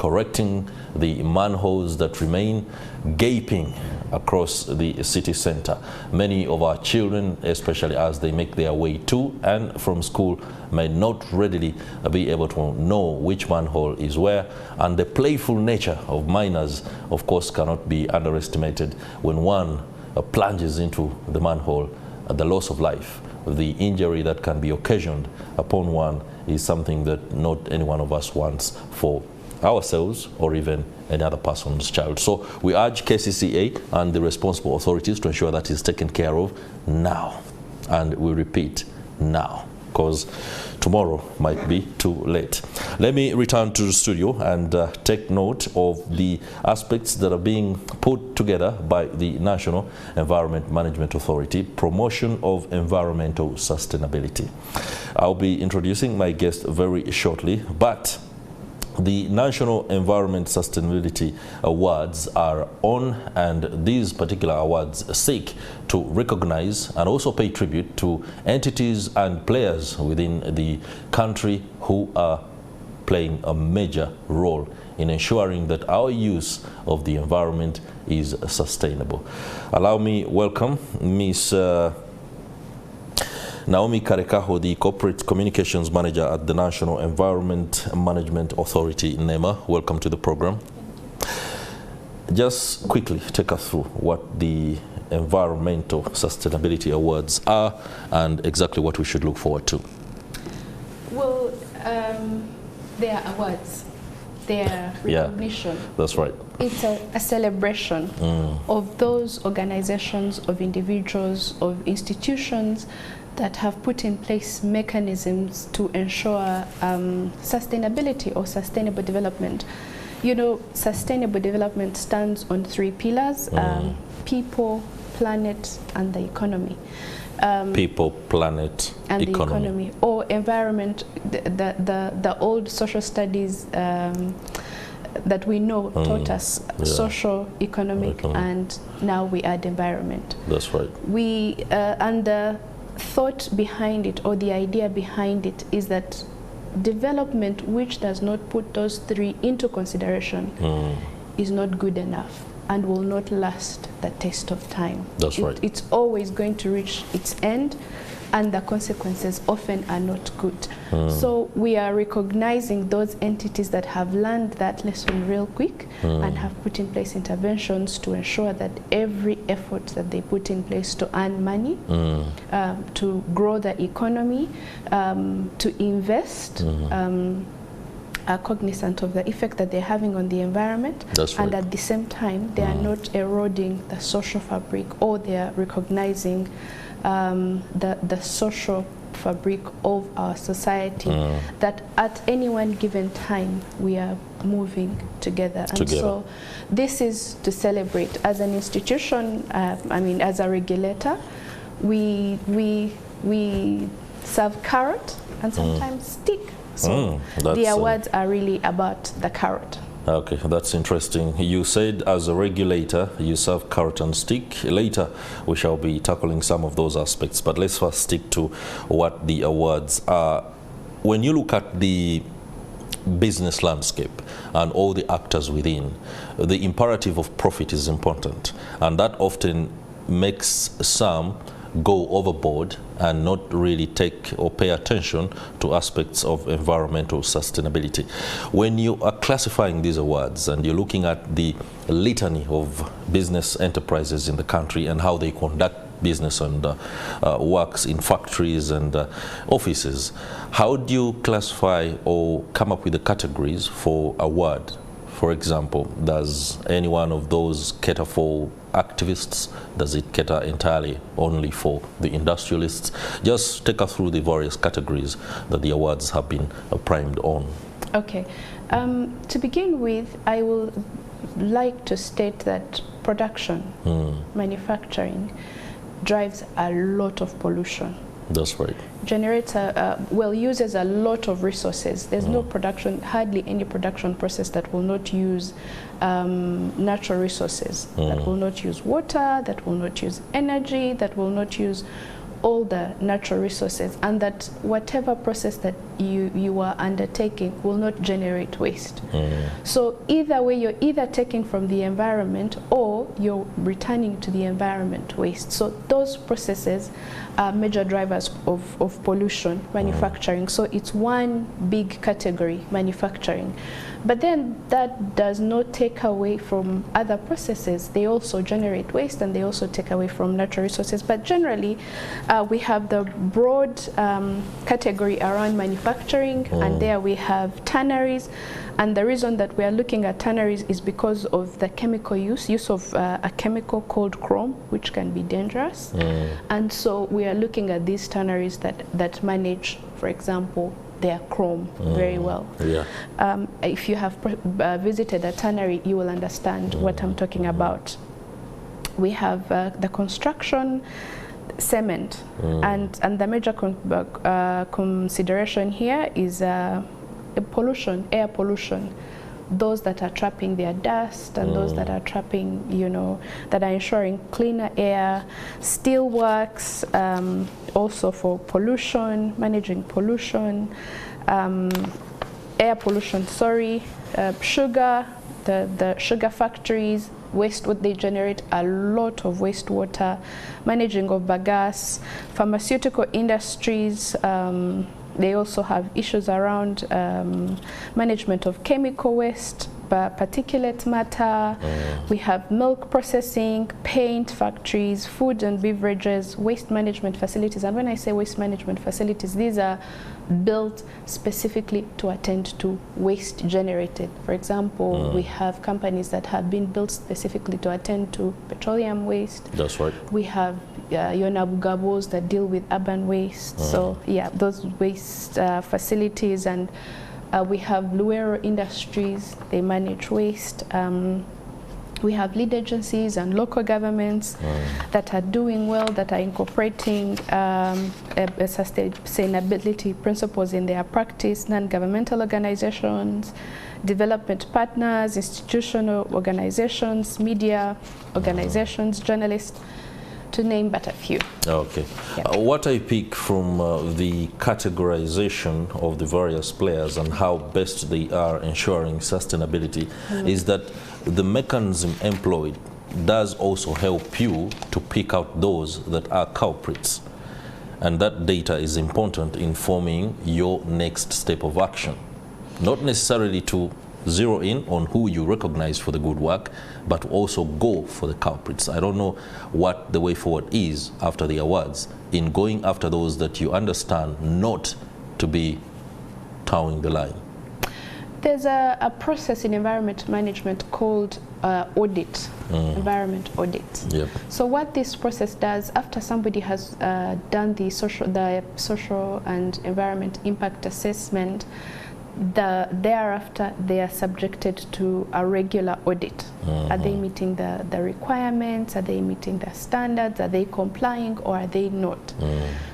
correcting the manholes that remain gaping across the city center. Many of our children, especially as they make their way to and from school, may not readily be able to know which manhole is where, and the playful nature of minors, of course, cannot be underestimated. When one plunges into the manhole, the loss of life, the injury that can be occasioned upon one is something that not any one of us wants for ourselves or even any other person's child. So we urge KCCA and the responsible authorities to ensure that is taken care of now. And we repeat, now, because tomorrow might be too late. Let me return to the studio and take note of the aspects that are being put together by the National Environment Management Authority, promotion of environmental sustainability. I'll be introducing my guest very shortly, but the National Environment Sustainability Awards are on, and these particular awards seek to recognize and also pay tribute to entities and players within the country who are playing a major role in ensuring that our use of the environment is sustainable. Allow me welcome Ms. Naomi Karekaho, the Corporate Communications Manager at the National Environment Management Authority, NEMA. Welcome to the program. Just quickly take us through what the Environmental Sustainability Awards are and exactly what we should look forward to. Well, they are awards. They are recognition. Yeah, that's right. It's a celebration of those organizations, of individuals, of institutions that have put in place mechanisms to ensure sustainability or sustainable development. You know, sustainable development stands on three pillars: people, planet, and the economy. People, planet, and economy. The economy, or environment. The old social studies that we know taught us social, economic, and now we add environment. That's right. We and the thought behind it, or the idea behind it, is that development which does not put those three into consideration is not good enough and will not last the test of time. That's right. It's always going to reach its end, and the consequences often are not good. So we are recognizing those entities that have learned that lesson real quick and have put in place interventions to ensure that every effort that they put in place to earn money, to grow the economy, to invest, are cognizant of the effect that they're having on the environment. That's right. And at the same time, they are not eroding the social fabric, or they are recognizing the social fabric of our society, that at any one given time we are moving together. And so this is to celebrate. As an institution, I mean, as a regulator, we serve carrot and sometimes stick. So the awards are really about the carrot. Okay, that's interesting. You said as a regulator, you serve carrot and stick. Later, we shall be tackling some of those aspects, but let's first stick to what the awards are. When you look at the business landscape and all the actors within, the imperative of profit is important, and that often makes some go overboard and not really take or pay attention to aspects of environmental sustainability. When you are classifying these awards and you're looking at the litany of business enterprises in the country and how they conduct business and works in factories and offices, how do you classify or come up with the categories for award? For example, does any one of those cater for activists? Does it cater entirely only for the industrialists? Just take us through the various categories that the awards have been primed on. Okay. To begin with, I will like to state that production, manufacturing, drives a lot of pollution. That's right. Generates uses a lot of resources. There's no production, hardly any production process that will not use natural resources, that will not use water, that will not use energy, that will not use all the natural resources, and that whatever process that you are undertaking will not generate waste. So either way, you're either taking from the environment or you're returning to the environment waste. So those processes are major drivers of pollution, manufacturing. So it's one big category, manufacturing. But then that does not take away from other processes. They also generate waste and they also take away from natural resources. But generally, we have the broad category around manufacturing, and there we have tanneries. And the reason that we are looking at tanneries is because of the chemical use of a chemical called chrome, which can be dangerous. And so we are looking at these tanneries that manage, for example, their chrome very well. If you have visited a tannery, you will understand what I'm talking about. We have the construction, cement, and the major consideration here is pollution, air pollution. Those that are trapping their dust and those that are trapping, that are ensuring cleaner air. Steelworks, also for pollution, managing pollution, air pollution, sugar, the sugar factories, what they generate a lot of wastewater, managing of bagasse, pharmaceutical industries. They also have issues around management of chemical waste, particulate matter. We have milk processing, paint factories, food and beverages, waste management facilities. And when I say waste management facilities, these are built specifically to attend to waste generated. For example, we have companies that have been built specifically to attend to petroleum waste. That's right. We have Yonabugabos that deal with urban waste. So yeah, those waste facilities, and we have Luero Industries, they manage waste. We have lead agencies and local governments that are doing well, that are incorporating sustainability principles in their practice, non-governmental organizations, development partners, institutional organizations, media organizations, journalists, to name but a few. Okay. What I pick from the categorization of the various players and how best they are ensuring sustainability is that the mechanism employed does also help you to pick out those that are culprits. And that data is important in forming your next step of action. Not necessarily to zero in on who you recognize for the good work, but also go for the culprits. I don't know what the way forward is after the awards in going after those that you understand not to be towing the line. There's a process in environment management called audit, environment audit. So what this process does, after somebody has done the social and environment impact assessment, thereafter they are subjected to a regular audit. Are they meeting the requirements? Are they meeting the standards? Are they complying or are they not?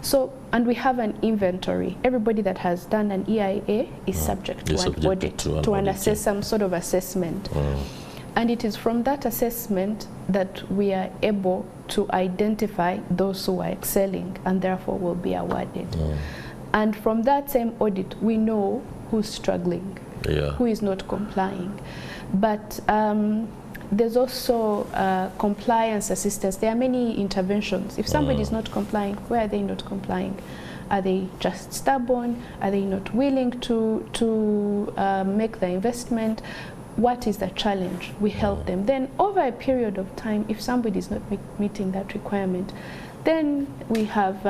So, and we have an inventory. Everybody that has done an EIA is subject to an audit, to an some sort of assessment. And it is from that assessment that we are able to identify those who are excelling and therefore will be awarded. And from that same audit, we know who's struggling, who is not complying. But there's also compliance assistance. There are many interventions. If somebody is not complying, where are they not complying? Are they just stubborn? Are they not willing to make the investment? What is the challenge? We help them. Then over a period of time, if somebody is not meeting that requirement, then we have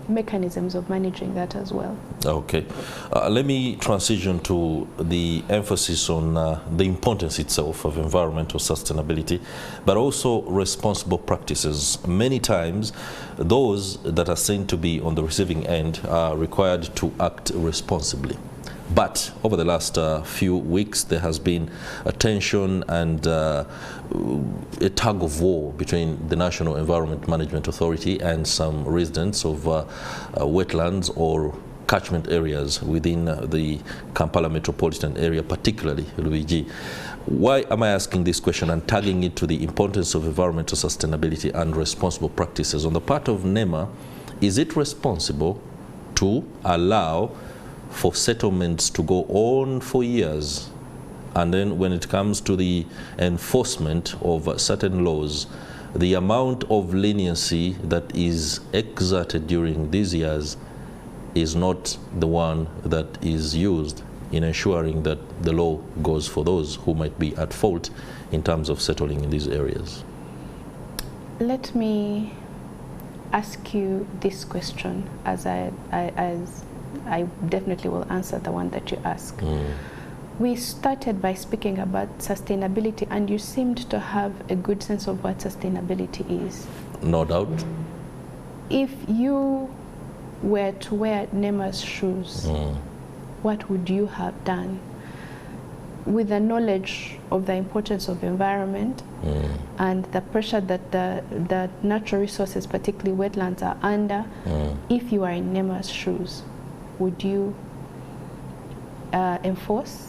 mechanisms of managing that as well. Okay. Let me transition to the emphasis on the importance itself of environmental sustainability, but also responsible practices. Many times, those that are seen to be on the receiving end are required to act responsibly. But over the last few weeks, there has been a tension and a tug of war between the National Environment Management Authority and some residents of wetlands or catchment areas within the Kampala metropolitan area, particularly Luigi. Why am I asking this question and tagging it to the importance of environmental sustainability and responsible practices? On the part of NEMA, is it responsible to allow for settlements to go on for years, and then when it comes to the enforcement of certain laws, the amount of leniency that is exerted during these years is not the one that is used in ensuring that the law goes for those who might be at fault in terms of settling in these areas? Let me ask you this question, as I definitely will answer the one that you ask. We started by speaking about sustainability, and you seemed to have a good sense of what sustainability is. No doubt. If you were to wear Nema's shoes, what would you have done? With the knowledge of the importance of environment and the pressure that the natural resources, particularly wetlands, are under, if you are in Nema's shoes, would you enforce?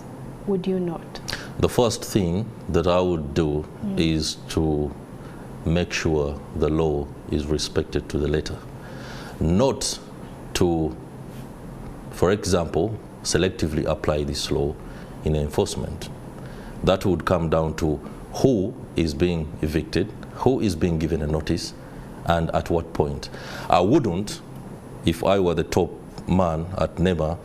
Would you not? The first thing that I would do is to make sure the law is respected to the letter. Not to, for example, selectively apply this law in enforcement. That would come down to who is being evicted, who is being given a notice, and at what point. I wouldn't, if I were the top man at NEMA,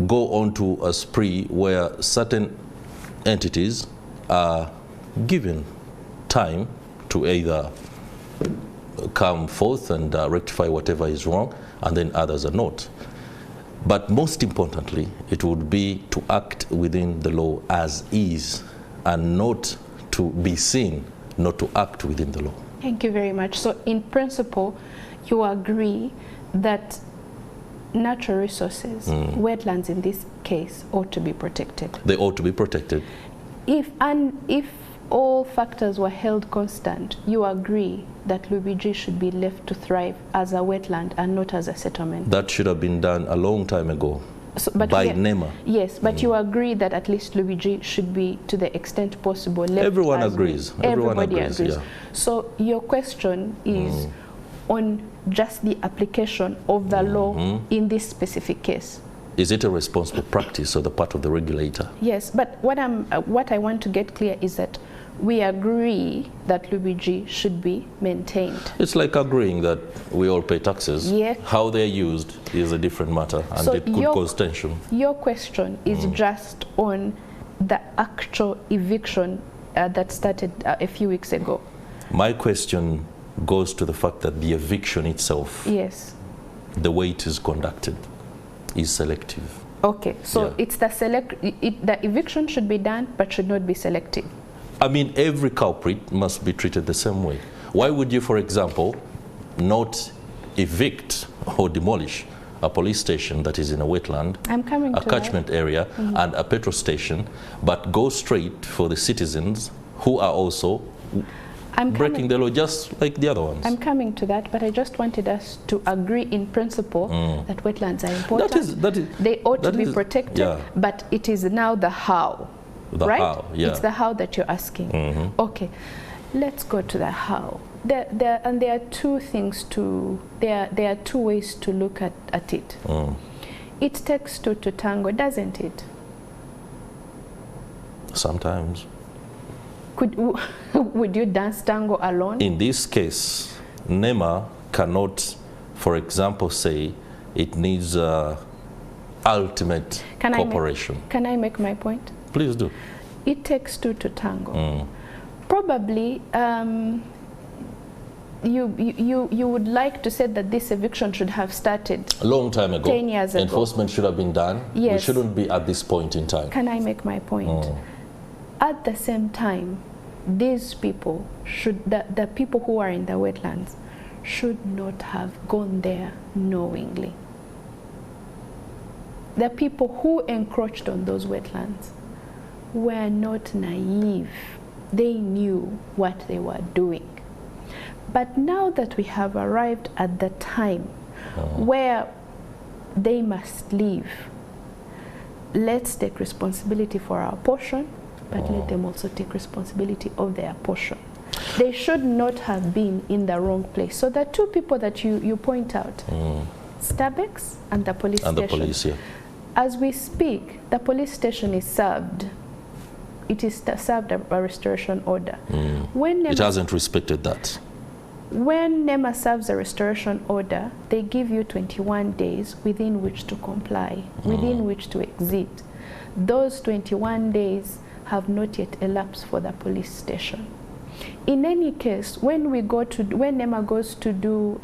go on to a spree where certain entities are given time to either come forth and rectify whatever is wrong, and then others are not. But most importantly, it would be to act within the law as is, and not to be seen, not to act within the law. Thank you very much. So in principle, you agree that natural resources, wetlands in this case, ought to be protected? They ought to be protected. If all factors were held constant, you agree that Lubiji should be left to thrive as a wetland and not as a settlement? That should have been done a long time ago, by NEMA. Yes, but you agree that at least Lubiji should be, to the extent possible, left. Everyone agrees. Everybody agrees. Yeah. So your question is on just the application of the law in this specific case. Is it a responsible practice on the part of the regulator? Yes, but what I want to get clear is that we agree that Lubiji should be maintained. It's like agreeing that we all pay taxes. Yeah. How they're used is a different matter, and so it could cause tension. Your question is just on the actual eviction that started a few weeks ago. My question goes to the fact that the eviction itself, yes, the way it is conducted, is selective. Okay, so it's the eviction should be done, but should not be selective. I mean, every culprit must be treated the same way. Why would you, for example, not evict or demolish a police station that is in a wetland, a catchment area, and a petrol station, but go straight for the citizens who are also breaking the law just like the other ones? I'm coming to that, but I just wanted us to agree in principle that wetlands are important. They ought to be protected, but it is now the how. Right? How, it's the how that you're asking. Okay, let's go to the how. There are two things there are two ways to look at it. It takes two to tango, doesn't it? Sometimes. Would you dance tango alone? In this case, NEMA cannot, for example, say it needs ultimate cooperation. Can I make my point? Please do. It takes two to tango. Probably you would like to say that this eviction should have started a long time ago. 10 years ago. Enforcement should have been done. Yes. We shouldn't be at this point in time. Can I make my point? At the same time, these people the people who are in the wetlands should not have gone there knowingly. The people who encroached on those wetlands were not naive. They knew what they were doing. But now that we have arrived at the time where they must leave, let's take responsibility for our portion, but let them also take responsibility of their portion. They should not have been in the wrong place. So the two people that you point out, Starbucks and the police station. And the police, yeah. As we speak, the police station is served. It is served a restoration order. When it hasn't respected that. When NEMA serves a restoration order, they give you 21 days within which to comply, within which to exit. Those 21 days have not yet elapsed for the police station. In any case, when NEMA goes to do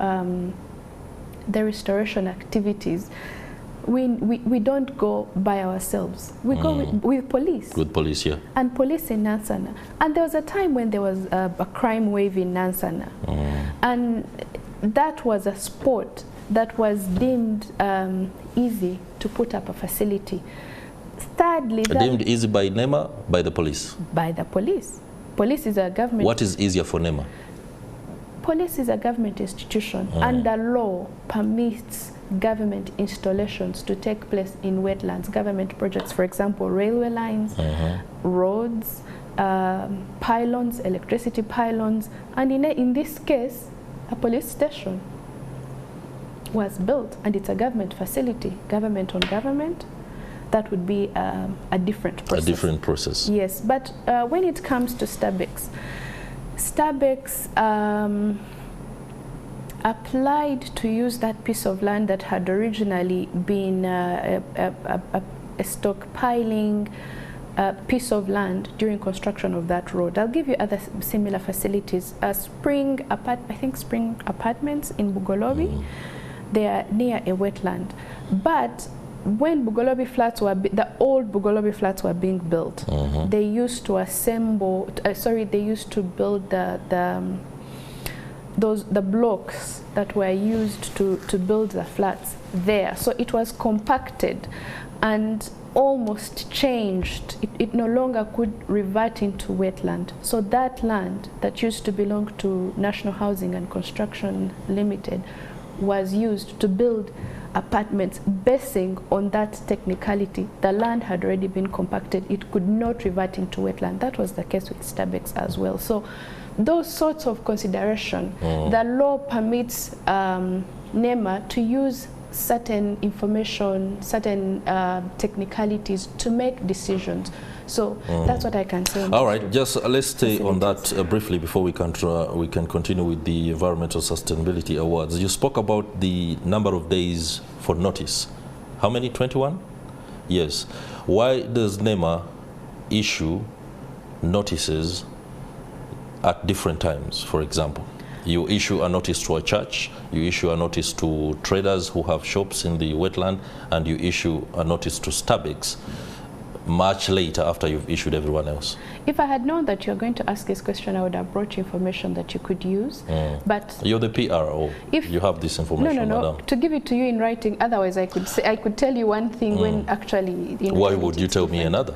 the restoration activities, we don't go by ourselves. We go with police. With police, yeah. And police in Nansana. And there was a time when there was a crime wave in Nansana. And that was a sport that was deemed easy to put up a facility. Thirdly, deemed easy by NEMA, by the police? By the police. Police is a government. What is easier for NEMA? Police is a government institution, and the law permits government installations to take place in wetlands, government projects, for example, railway lines, roads, pylons, electricity pylons, and in this case, a police station was built, and it's a government facility, government on government. That would be a different process. A different process. Yes, but when it comes to Starbucks, applied to use that piece of land that had originally been a stockpiling piece of land during construction of that road. I'll give you other similar facilities. Spring Apartments in Bugolobi, they are near a wetland. But when Bugolobi flats the old Bugolobi flats were being built, they used to assemble, they used to build the blocks that were used to build the flats there. So it was compacted and almost changed. It no longer could revert into wetland. So that land that used to belong to National Housing and Construction Limited was used to build apartments. Basing on that technicality, the land had already been compacted. It could not revert into wetland. That was the case with Starbucks as well. So those sorts of consideration, the law permits NEMA to use certain information, certain technicalities to make decisions. So that's what I can say. All right, just let's stay on that briefly before we can continue with the Environmental Sustainability Awards. You spoke about the number of days for notice. How many? 21? Yes. Why does NEMA issue notices at different times? For example, you issue a notice to a church, you issue a notice to traders who have shops in the wetland, and you issue a notice to Starbucks much later after you've issued everyone else. If I had known that you're going to ask this question, I would have brought you information that you could use. But you're the PRO. If you have this information, no, to give it to you in writing. Otherwise, I could tell you one thing when actually. Why would you tell me another?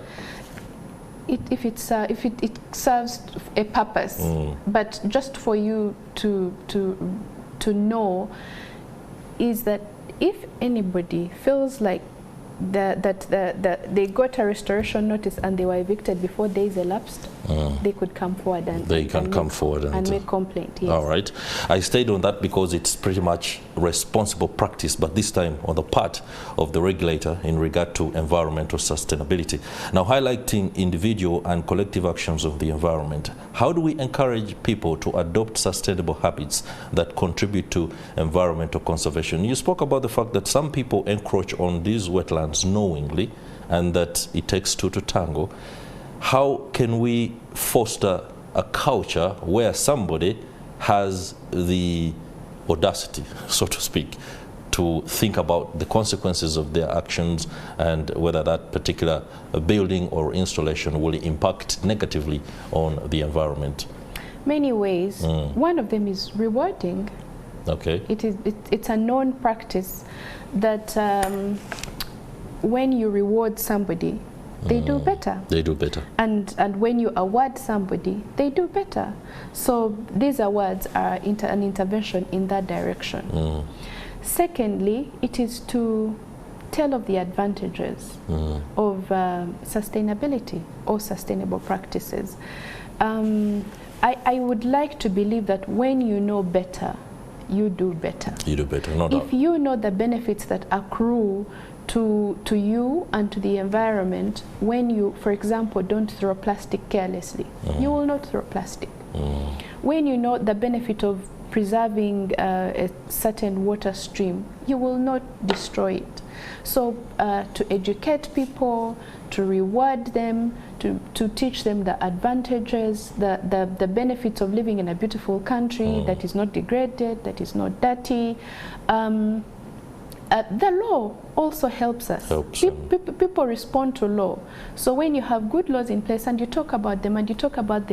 If it serves a purpose, but just for you to know is that if anybody feels like they got a restoration notice and they were evicted before days elapsed, they could come forward and make complaint. Yes. All right. I stayed on that because it's pretty much responsible practice, but this time on the part of the regulator in regard to environmental sustainability. Now, highlighting individual and collective actions of the environment, how do we encourage people to adopt sustainable habits that contribute to environmental conservation? You spoke about the fact that some people encroach on these wetlands knowingly and that it takes two to tango. How can we foster a culture where somebody has the audacity, so to speak, to think about the consequences of their actions and whether that particular building or installation will impact negatively on the environment? Many ways. One of them is rewarding. Okay. It's a known practice that when you reward somebody, they do better. They do better. And when you award somebody, they do better. So these awards are an intervention in that direction. Secondly, it is to tell of the advantages of sustainability or sustainable practices. I would like to believe that when you know better, you do better. You do better, no doubt. If you know the benefits that accrue to you and to the environment, when you, for example, don't throw plastic carelessly, you will not throw plastic. When you know the benefit of preserving a certain water stream, you will not destroy it. So to educate people, to reward them, to teach them the advantages, the benefits of living in a beautiful country that is not degraded, that is not dirty. The law also helps us. People respond to law. So when you have good laws in place and you talk about them and you talk about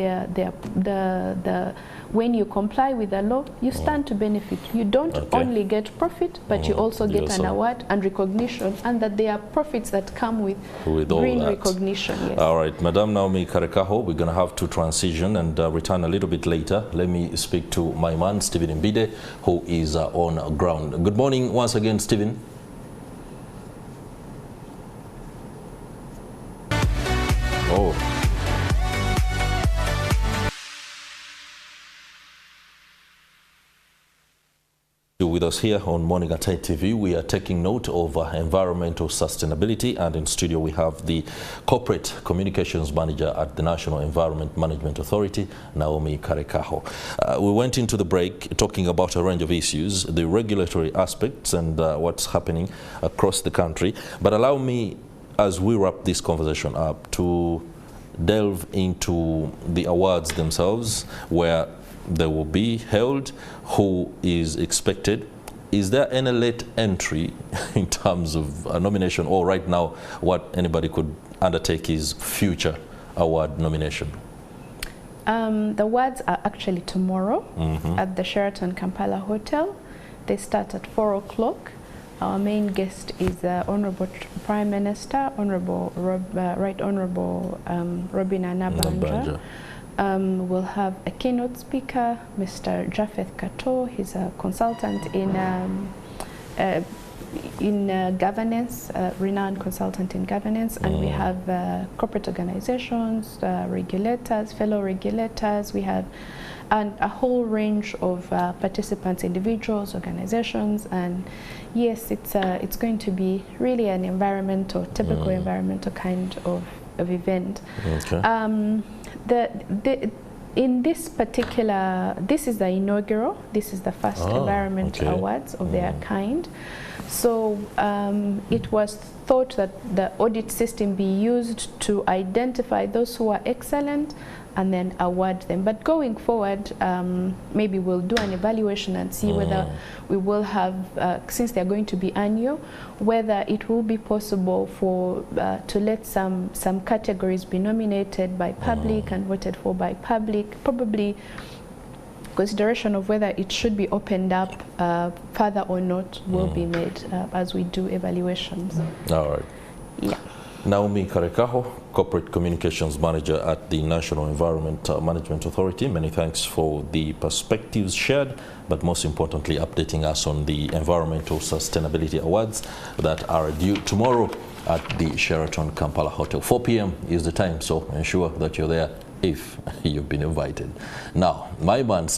when you comply with the law, you stand to benefit. You don't only get profit, but you also get an award and recognition, and that there are profits that come with green recognition. Yes. All right, Madam Naomi Karekaho, we're going to have to transition and return a little bit later. Let me speak to my man, Stephen Mbide, who is on ground. Good morning once again, Stephen. Oh. With us here on MorningAtNTV, we are taking note of environmental sustainability, and in studio we have the Corporate Communications Manager at the National Environment Management Authority, Naomi Karekaho. We went into the break talking about a range of issues, the regulatory aspects and what's happening across the country. But allow me, as we wrap this conversation up, to delve into the awards themselves, where they will be held, who is expected. Is there any late entry in terms of a nomination, or right now what anybody could undertake is future award nomination? The awards are actually tomorrow at the Sheraton Kampala Hotel. They start at 4 o'clock. Our main guest is Honorable Prime Minister, Right Honorable Robin Anabanja. We'll have a keynote speaker, Mr. Japheth Kato. He's a consultant in governance, renowned consultant in governance, and we have corporate organizations, regulators, fellow regulators. We have a whole range of participants, individuals, organizations, and yes, it's going to be really an environmental, typical environmental kind of event. In this particular, this is the inaugural, this is the first environment awards of their kind. So it was thought that the audit system be used to identify those who are excellent and then award them. But going forward, maybe we'll do an evaluation and see whether we will have, since they're going to be annual, whether it will be possible for to let some categories be nominated by public and voted for by public. Probably consideration of whether it should be opened up further or not will be made as we do evaluations. All right. Yeah. Naomi Karekaho, Corporate Communications Manager at the National Environment Management Authority. Many thanks for the perspectives shared, but most importantly, updating us on the Environmental Sustainability Awards that are due tomorrow at the Sheraton Kampala Hotel. 4 p.m. is the time, so ensure that you're there if you've been invited. Now, my man